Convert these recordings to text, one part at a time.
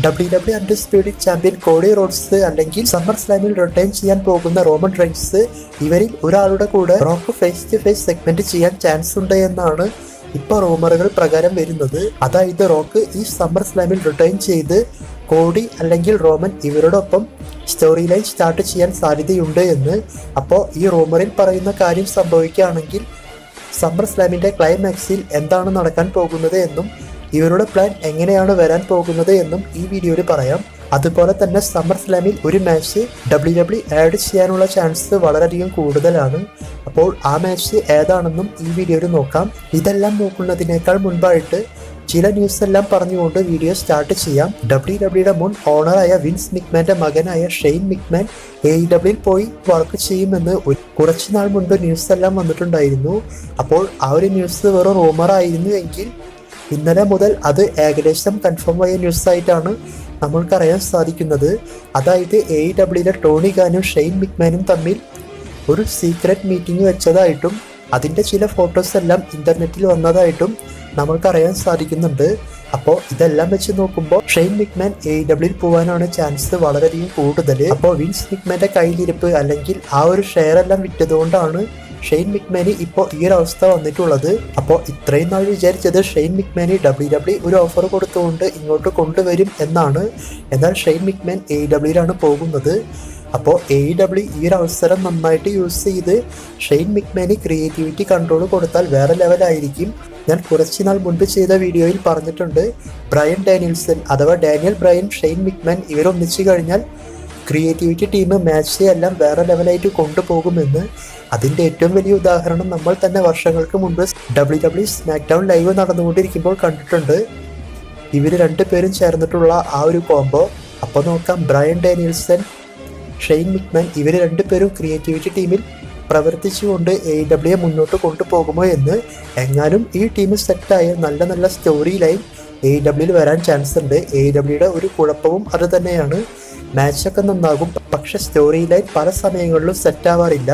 WWE undisputed champion Cody Rhodes അല്ലെങ്കിൽ summer സ്ലാമിൽ return ചെയ്യാൻ പോകുന്ന റോമൻ റെയിൻസ്, ഇവരിൽ ഒരാളുടെ കൂടെ Rock face to face segment ചെയ്യാൻ ചാൻസ് ഉണ്ട് എന്നാണ് ഇപ്പൊ റൂമറുകൾ പ്രകാരം വരുന്നത്. അതായത് റോക്ക് ഈ സമ്മർ സ്ലാമിൽ റിട്ടേൺ ചെയ്ത് കോഡി അല്ലെങ്കിൽ റോമൻ ഇവരോടൊപ്പം സ്റ്റോറി ലൈൻ സ്റ്റാർട്ട് ചെയ്യാൻ സാധ്യതയുണ്ട് എന്ന്. അപ്പോൾ ഈ റൂമറിൽ പറയുന്ന കാര്യം സംഭവിക്കുകയാണെങ്കിൽ സമ്മർ സ്ലാമിന്റെ ക്ലൈമാക്സിൽ എന്താണ് നടക്കാൻ പോകുന്നത് എന്നും ഇവരുടെ പ്ലാൻ എങ്ങനെയാണ് വരാൻ പോകുന്നത് എന്നും ഈ വീഡിയോയിൽ പറയാം. അതുപോലെ തന്നെ സമ്മർ സ്ലാമിൽ ഒരു മാച്ച് WWE ആഡ് ചെയ്യാനുള്ള ചാൻസ് വളരെയധികം കൂടുതലാണ്. അപ്പോൾ ആ മാച്ച് ഏതാണെന്നും ഈ വീഡിയോയിൽ നോക്കാം. ഇതെല്ലാം നോക്കുന്നതിനേക്കാൾ മുൻപായിട്ട് ചില ന്യൂസ് എല്ലാം പറഞ്ഞുകൊണ്ട് വീഡിയോ സ്റ്റാർട്ട് ചെയ്യാം. WWE മുൻ ഓണറായ വിൻസ് മിക്മാന്റെ മകനായ ഷെയ്ൻ മിക്മാൻ AEW പോയി വർക്ക് ചെയ്യുമെന്ന് കുറച്ചു നാൾ മുൻപ് ന്യൂസ് എല്ലാം വന്നിട്ടുണ്ടായിരുന്നു. അപ്പോൾ ആ ഒരു ന്യൂസ് വെറും റൂമറായിരുന്നു എങ്കിൽ ഇന്നലെ മുതൽ അത് ഏകദേശം കൺഫേം ആയ ന്യൂസ് ആയിട്ടാണ് നമ്മൾക്കറിയാൻ സാധിക്കുന്നത്. അതായത് AEW ടോണി ഖാനും ഷെയ്ൻ മിക്മാനും തമ്മിൽ ഒരു സീക്രട്ട് മീറ്റിംഗ് വെച്ചതായിട്ടും അതിൻ്റെ ചില ഫോട്ടോസ് എല്ലാം ഇന്റർനെറ്റിൽ വന്നതായിട്ടും നമ്മൾക്കറിയാൻ സാധിക്കുന്നുണ്ട്. അപ്പോൾ ഇതെല്ലാം വെച്ച് നോക്കുമ്പോൾ ഷെയ്ൻ മിക്മാൻ AEW പോകാനാണ് ചാൻസ് വളരെയധികം കൂടുതൽ. അപ്പോൾ വിൻസ് മിക്മാന്റെ കയ്യിലിരിപ്പ് അല്ലെങ്കിൽ ആ ഒരു ഷെയർ എല്ലാം വിറ്റതുകൊണ്ടാണ് ഷെയ്ൻ മിക്മാനി ഇപ്പോൾ ഈ ഒരു അവസ്ഥ വന്നിട്ടുള്ളത്. അപ്പോൾ ഇത്രയും നാൾ വിചാരിച്ചത് ഷെയ്ൻ മിക്മാനി WWE ഒരു ഓഫർ കൊടുത്തുകൊണ്ട് ഇങ്ങോട്ട് കൊണ്ടുവരും എന്നാണ്. എന്നാൽ ഷെയ്ൻ മിക്മാൻ AEW പോകുന്നത്. അപ്പോൾ AEW ഈ ഒരു അവസരം നന്നായിട്ട് യൂസ് ചെയ്ത് ഷെയ്ൻ മിക്മാനി ക്രിയേറ്റിവിറ്റി കൺട്രോൾ കൊടുത്താൽ വേറെ ലെവലായിരിക്കും. ഞാൻ കുറച്ച് നാൾ മുൻപ് ചെയ്ത വീഡിയോയിൽ പറഞ്ഞിട്ടുണ്ട്, ബ്രയൻ ഡാനിയൽസൺ അഥവാ ഡാനിയൽ ബ്രയൻ, ഷെയ്ൻ മിക്മാൻ ഇവരൊന്നിച്ചു കഴിഞ്ഞാൽ ക്രിയേറ്റിവിറ്റി ടീം മാച്ച് എല്ലാം വേറെ ലെവലായിട്ട് കൊണ്ടുപോകുമെന്ന്. അതിൻ്റെ ഏറ്റവും വലിയ ഉദാഹരണം നമ്മൾ തന്നെ വർഷങ്ങൾക്ക് മുൻപ് WWE സ്മാക്ഡൗൺ ലൈവ് നടന്നുകൊണ്ടിരിക്കുമ്പോൾ കണ്ടിട്ടുണ്ട്. ഇവർ രണ്ടുപേരും ചേർന്നിട്ടുള്ള ആ ഒരു കോംബോ. അപ്പോൾ നോക്കാം, ബ്രയൻ ഡാനിയൽസൺ, ഷെയ്ൻ മിക്മാൻ ഇവർ രണ്ടുപേരും ക്രിയേറ്റിവിറ്റി ടീമിൽ പ്രവർത്തിച്ചുകൊണ്ട് AEW മുന്നോട്ട് കൊണ്ടുപോകുമോ എന്ന്. എങ്ങാനും ഈ ടീം സെറ്റായ നല്ല നല്ല സ്റ്റോറി ലൈൻ AEW വരാൻ ചാൻസ് ഉണ്ട്. AEW ഒരു കുഴപ്പവും അത് തന്നെയാണ്, മാച്ചൊക്കെ നന്നാകും, പക്ഷെ സ്റ്റോറി ലൈൻ പല സമയങ്ങളിലും സെറ്റ് ആവാറില്ല.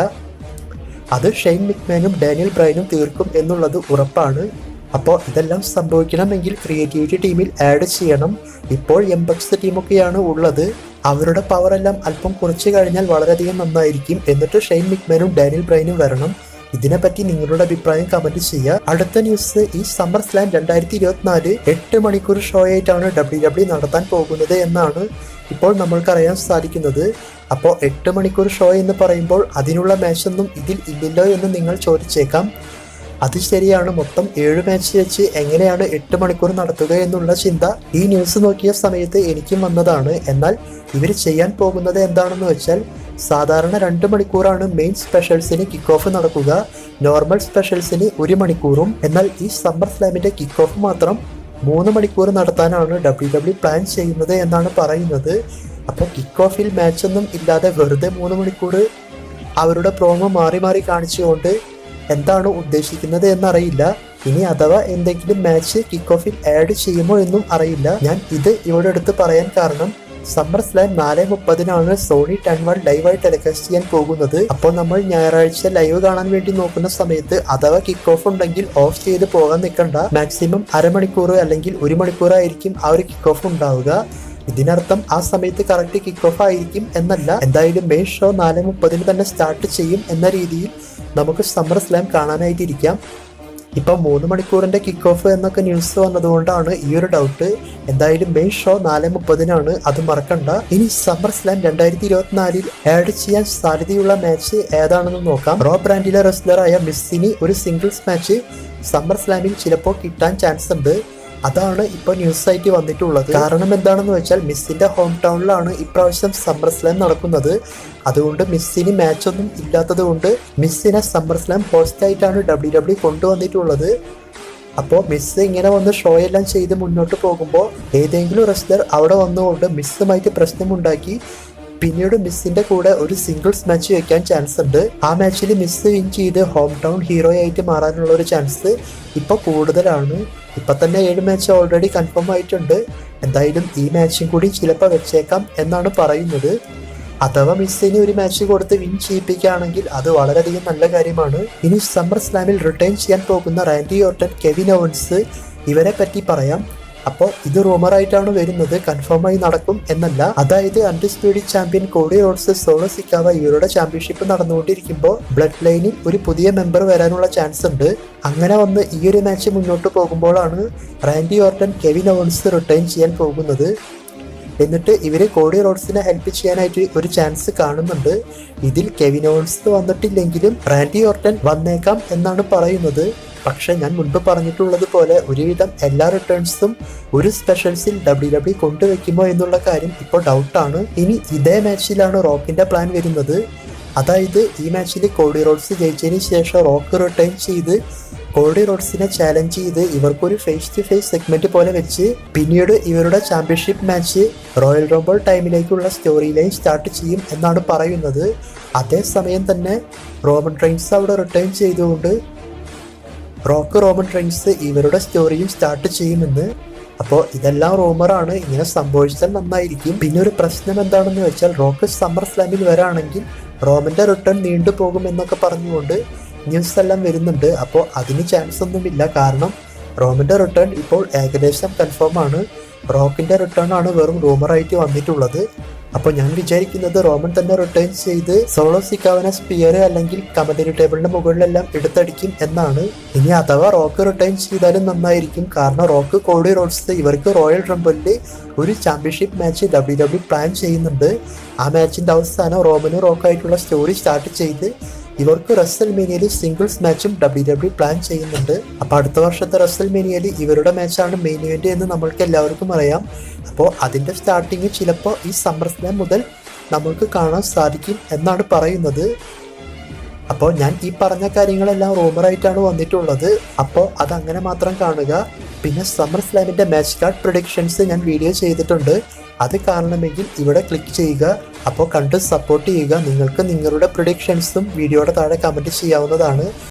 അത് ഷെയ്ൻ മിക്മാനും ഡാനിയൽ ബ്രയനും തീർക്കും എന്നുള്ളത് ഉറപ്പാണ്. അപ്പോൾ ഇതെല്ലാം സംഭവിക്കണമെങ്കിൽ ക്രിയേറ്റിവിറ്റി ടീമിൽ ആഡ് ചെയ്യണം. ഇപ്പോൾ എംബക്സ് ടീമൊക്കെയാണ് ഉള്ളത്. അവരുടെ പവറെല്ലാം അല്പം കുറച്ച് കഴിഞ്ഞാൽ വളരെയധികം നന്നായിരിക്കും. എന്നിട്ട് ഷെയ്ൻ മിക്മാനും ഡാനിയൽ ബ്രയനും വരണം. ഇതിനെപ്പറ്റി നിങ്ങളുടെ അഭിപ്രായം കമന്റ് ചെയ്യുക. അടുത്ത ന്യൂസ്, ഈ സമ്മർ സ്ലാം 2024 8 മണിക്കൂർ ഷോ ആയിട്ടാണ് WWE നടത്താൻ പോകുന്നത് എന്നാണ് ഇപ്പോൾ നമ്മൾക്കറിയാൻ സാധിക്കുന്നത്. അപ്പോൾ 8 മണിക്കൂർ ഷോ എന്ന് പറയുമ്പോൾ അതിനുള്ള മാച്ചൊന്നും ഇതിൽ ഇല്ലല്ലോ എന്ന് നിങ്ങൾ ചോദിച്ചേക്കാം. അത് ശരിയാണ്, മൊത്തം 7 മാച്ച് വെച്ച് എങ്ങനെയാണ് 8 മണിക്കൂർ നടത്തുക എന്നുള്ള ചിന്ത ഈ ന്യൂസ് നോക്കിയ സമയത്ത് എനിക്കും വന്നതാണ്. എന്നാൽ ഇവർ ചെയ്യാൻ പോകുന്നത് എന്താണെന്ന് വെച്ചാൽ, സാധാരണ 2 മണിക്കൂറാണ് മെയിൻ സ്പെഷ്യൽസിന് കിക്ക് ഓഫ് നടക്കുക, നോർമൽ സ്പെഷ്യൽസിന് 1 മണിക്കൂറും. എന്നാൽ ഈ സമ്മർ സ്ലാമിന്റെ കിക്ക് ഓഫ് മാത്രം 3 മണിക്കൂർ നടത്താനാണ് WWE പ്ലാൻ ചെയ്യുന്നത് എന്നാണ് പറയുന്നത്. അപ്പോൾ കിക്ക് ഓഫിൽ മാച്ചൊന്നും ഇല്ലാതെ വെറുതെ 3 മണിക്കൂർ അവരുടെ പ്രോമോ മാറി മാറി കാണിച്ചുകൊണ്ട് എന്താണ് ഉദ്ദേശിക്കുന്നത് എന്നറിയില്ല. ഇനി അഥവാ എന്തെങ്കിലും മാച്ച് കിക്ക് ഓഫിൽ ആഡ് ചെയ്യുമോ എന്നും അറിയില്ല. ഞാൻ ഇത് ഇവിടെ എടുത്ത് പറയാൻ കാരണം, സമ്മർ സ്ലാം 4:30 സോണി 10 ലൈവായി ടെലികാസ്റ്റ് ചെയ്യാൻ പോകുന്നത്. അപ്പോൾ നമ്മൾ ഞായറാഴ്ച ലൈവ് കാണാൻ വേണ്ടി നോക്കുന്ന സമയത്ത് അഥവാ കിക്ക് ഓഫ് ഉണ്ടെങ്കിൽ ഓഫ് ചെയ്ത് പോകാൻ നിൽക്കണ്ട. മാക്സിമം അരമണിക്കൂർ അല്ലെങ്കിൽ 1 മണിക്കൂറായിരിക്കും ആ ഒരു കിക്ക് ഓഫ് ഉണ്ടാവുക. ഇതിനർത്ഥം ആ സമയത്ത് കറക്റ്റ് കിക്ക് ഓഫ് ആയിരിക്കും എന്നല്ല. എന്തായാലും മെയിൻ ഷോ 4:30 തന്നെ സ്റ്റാർട്ട് ചെയ്യും എന്ന രീതിയിൽ നമുക്ക് സമ്മർ സ്ലാം കാണാനായിട്ടിരിക്കാം. ഇപ്പം 3 മണിക്കൂറിന്റെ കിക്ക് ഓഫ് എന്നൊക്കെ ന്യൂസ് വന്നതുകൊണ്ടാണ് ഈ ഒരു ഡൗട്ട്. എന്തായാലും മെയിൻ ഷോ 4:30 അത് മറക്കണ്ട. ഇനി സമ്മർ സ്ലാം 2024 ആഡ് ചെയ്യാൻ സാധ്യതയുള്ള മാച്ച് ഏതാണെന്ന് നോക്കാം. റോ ബ്രാൻഡിലെ റെസ്ലറായ മിസ്സിന് ഒരു സിംഗിൾസ് മാച്ച് സമ്മർ സ്ലാമിൽ ചിലപ്പോൾ കിട്ടാൻ ചാൻസ് ഉണ്ട്. അതാണ് ഇപ്പോൾ ന്യൂസ് ആയിട്ട് വന്നിട്ടുള്ളത്. കാരണം എന്താണെന്ന് വെച്ചാൽ, മിസ്സിന്റെ ഹോം ടൗണിലാണ് ഇപ്രാവശ്യം സമ്മർ സ്ലാം നടക്കുന്നത്. അതുകൊണ്ട് മിസ്സിന് മാച്ചൊന്നും ഇല്ലാത്തത് കൊണ്ട് മിസ്സിനെ സമ്മർ സ്ലാം ഹോസ്റ്റ് ആയിട്ടാണ് WWE കൊണ്ടുവന്നിട്ടുള്ളത്. അപ്പോൾ മിസ് ഇങ്ങനെ വന്ന് ഷോ എല്ലാം ചെയ്ത് മുന്നോട്ട് പോകുമ്പോൾ ഏതെങ്കിലും റെസ്ലർ അവിടെ വന്നുകൊണ്ട് മിസ്സുമായിട്ട് പ്രശ്നമുണ്ടാക്കി പിന്നീട് മിസ്സിന്റെ കൂടെ ഒരു സിംഗിൾസ് മാച്ച് വെക്കാൻ ചാൻസ് ഉണ്ട്. ആ മാച്ചിൽ മിസ് വിൻ ചെയ്ത് ഹോം ടൗൺ ഹീറോ ആയിട്ട് മാറാനുള്ള ഒരു ചാൻസ് ഇപ്പോൾ കൂടുതലാണ്. ഇപ്പൊ തന്നെ 7 മാച്ച് ഓൾറെഡി കൺഫേം ആയിട്ടുണ്ട്. എന്തായാലും ഈ മാച്ചും കൂടി ചിലപ്പോൾ വെച്ചേക്കാം എന്നാണ് പറയുന്നത്. അഥവാ മിസ്സിന് ഒരു മാച്ച് കൊടുത്ത് വിൻ ചെയ്യിപ്പിക്കുകയാണെങ്കിൽ അത് വളരെയധികം നല്ല കാര്യമാണ്. ഇനി സമ്മർ സ്ലാമിൽ റിട്ടേൺ ചെയ്യാൻ പോകുന്ന റാൻഡി ഓർട്ടൺ, കെവിൻ ഓവൻസ് ഇവരെ പറ്റി പറയാം. അപ്പോൾ ഇത് റൂമറായിട്ടാണ് വരുന്നത്, കൺഫേമായി നടക്കും എന്നല്ല. അതായത് undisputed champion Cody roads solo സിക്കാവ ഇവരുടെ ചാമ്പ്യൻഷിപ്പ് നടന്നുകൊണ്ടിരിക്കുമ്പോൾ ബ്ലഡ് ലൈനിൽ ഒരു പുതിയ മെമ്പർ വരാനുള്ള ചാൻസ് ഉണ്ട്. അങ്ങനെ വന്ന് ഈ ഒരു മാച്ച് മുന്നോട്ട് പോകുമ്പോഴാണ് Randy Orton Kevin Owens return ചെയ്യാൻ പോകുന്നത്. എന്നിട്ട് ഇവര് കോഡി റോഡ്സിനെ ഹെൽപ്പ് ചെയ്യാനായിട്ട് ഒരു ചാൻസ് കാണുന്നുണ്ട്. ഇതിൽ കെവിൻ ഓവൻസ് വന്നിട്ടില്ലെങ്കിലും റാൻഡി ഓർട്ടൺ വന്നേക്കാം എന്നാണ് പറയുന്നത്. പക്ഷെ ഞാൻ മുൻപ് പറഞ്ഞിട്ടുള്ളത് പോലെ ഒരുവിധം എല്ലാ റിട്ടേൺസും ഒരു സ്പെഷ്യൽസിൽ WWE കൊണ്ടുവെക്കുമോ എന്നുള്ള കാര്യം ഇപ്പോൾ ഡൗട്ടാണ്. ഇനി ഇതേ മാച്ചിലാണ് റോക്കിന്റെ പ്ലാൻ വരുന്നത്. അതായത് ഈ മാച്ചിൽ കോഡി റോഡ്സ് ജയിച്ചതിന് ശേഷം റോക്ക് റിട്ടേൺ ചെയ്ത് കോഡി റോഡ്സിനെ ചാലഞ്ച് ചെയ്ത് ഇവർക്കൊരു ഫേസ് ടു ഫേസ് സെഗ്മെന്റ് പോലെ വെച്ച് പിന്നീട് ഇവരുടെ ചാമ്പ്യൻഷിപ്പ് മാച്ച് റോയൽ റംബിൾ ടൈമിലേക്കുള്ള സ്റ്റോറി ലൈൻ സ്റ്റാർട്ട് ചെയ്യും എന്നാണ് പറയുന്നത്. അതേസമയം തന്നെ റോമൻ റെയിൻസ് അവിടെ റിട്ടേൺ ചെയ്തുകൊണ്ട് റോക്ക് റോമൻ റെയിൻസ് ഇവരുടെ സ്റ്റോറിയും സ്റ്റാർട്ട് ചെയ്യുമെന്ന്. അപ്പോൾ ഇതെല്ലാം റൂമറാണ്, ഇങ്ങനെ സംഭവിച്ചാൽ നന്നായിരിക്കും. പിന്നെ ഒരു പ്രശ്നം എന്താണെന്ന് വെച്ചാൽ റോക്ക് സമ്മർ സ്ലാമിൽ വരാണെങ്കിൽ റോമന്റെ റിട്ടേൺ നീണ്ടുപോകും എന്നൊക്കെ പറഞ്ഞുകൊണ്ട് ന്യൂസ് എല്ലാം വരുന്നുണ്ട്. അപ്പോൾ അതിന് ചാൻസ് ഒന്നുമില്ല, കാരണം റോമന്റെ റിട്ടേൺ ഇപ്പോൾ ഏകദേശം കൺഫേം ആണ്. റോക്കിന്റെ റിട്ടേൺ ആണ് വെറും റൂമറായിട്ട് വന്നിട്ടുള്ളത്. അപ്പോൾ ഞാൻ വിചാരിക്കുന്നത് റോമൻ തന്നെ റിട്ടേൺ ചെയ്ത് സോളോ സിക്കാവനെ സ്പിയർ അല്ലെങ്കിൽ കമന്ററി ടേബിളിന്റെ മുകളിലെല്ലാം എടുത്തടിക്കും എന്നാണ്. ഇനി അഥവാ റോക്ക് റിട്ടേൺ ചെയ്താലും നന്നായിരിക്കും, കാരണം റോക്ക് കോഡി റോഡ്സ് ഇവർക്ക് റോയൽ റംബിളിൽ ഒരു ചാമ്പ്യൻഷിപ്പ് മാച്ച് WWE പ്ലാൻ ചെയ്യുന്നുണ്ട്. ആ മാച്ചിന്റെ അവസാനം റോമനും റോക്കായിട്ടുള്ള സ്റ്റോറി സ്റ്റാർട്ട് ചെയ്ത് ഇവർക്ക് റെസൽമേനിയയിൽ സിംഗിൾസ് മാച്ചും WWE പ്ലാൻ ചെയ്യുന്നുണ്ട്. അപ്പോൾ അടുത്ത വർഷത്തെ റെസൽമേനിയയിൽ ഇവരുടെ മാച്ചാണ് മെയിൻ ഇവന്റ് എന്ന് നമ്മൾക്ക് എല്ലാവർക്കും അറിയാം. അപ്പോൾ അതിന്റെ സ്റ്റാർട്ടിങ് ചിലപ്പോൾ ഈ സമ്മർ സ്ലാം മുതൽ നമ്മൾക്ക് കാണാൻ സാധിക്കും എന്നാണ് പറയുന്നത്. അപ്പോൾ ഞാൻ ഈ പറഞ്ഞ കാര്യങ്ങളെല്ലാം റൂമറായിട്ടാണ് വന്നിട്ടുള്ളത്. അപ്പോൾ അതങ്ങനെ മാത്രം കാണുക. പിന്നെ സമ്മർ സ്ലാമിന്റെ മാച്ച് കാർഡ് പ്രൊഡിക്ഷൻസ് ഞാൻ വീഡിയോ ചെയ്തിട്ടുണ്ട്, അത് കാണണമെങ്കിൽ ഇവിടെ ക്ലിക്ക് ചെയ്യുക. അപ്പോൾ കണ്ട് സപ്പോർട്ട് ചെയ്യുക. നിങ്ങൾക്ക് നിങ്ങളുടെ പ്രൊഡിക്ഷൻസും വീഡിയോയുടെ താഴെ കമൻറ്റ് ചെയ്യാവുന്നതാണ്.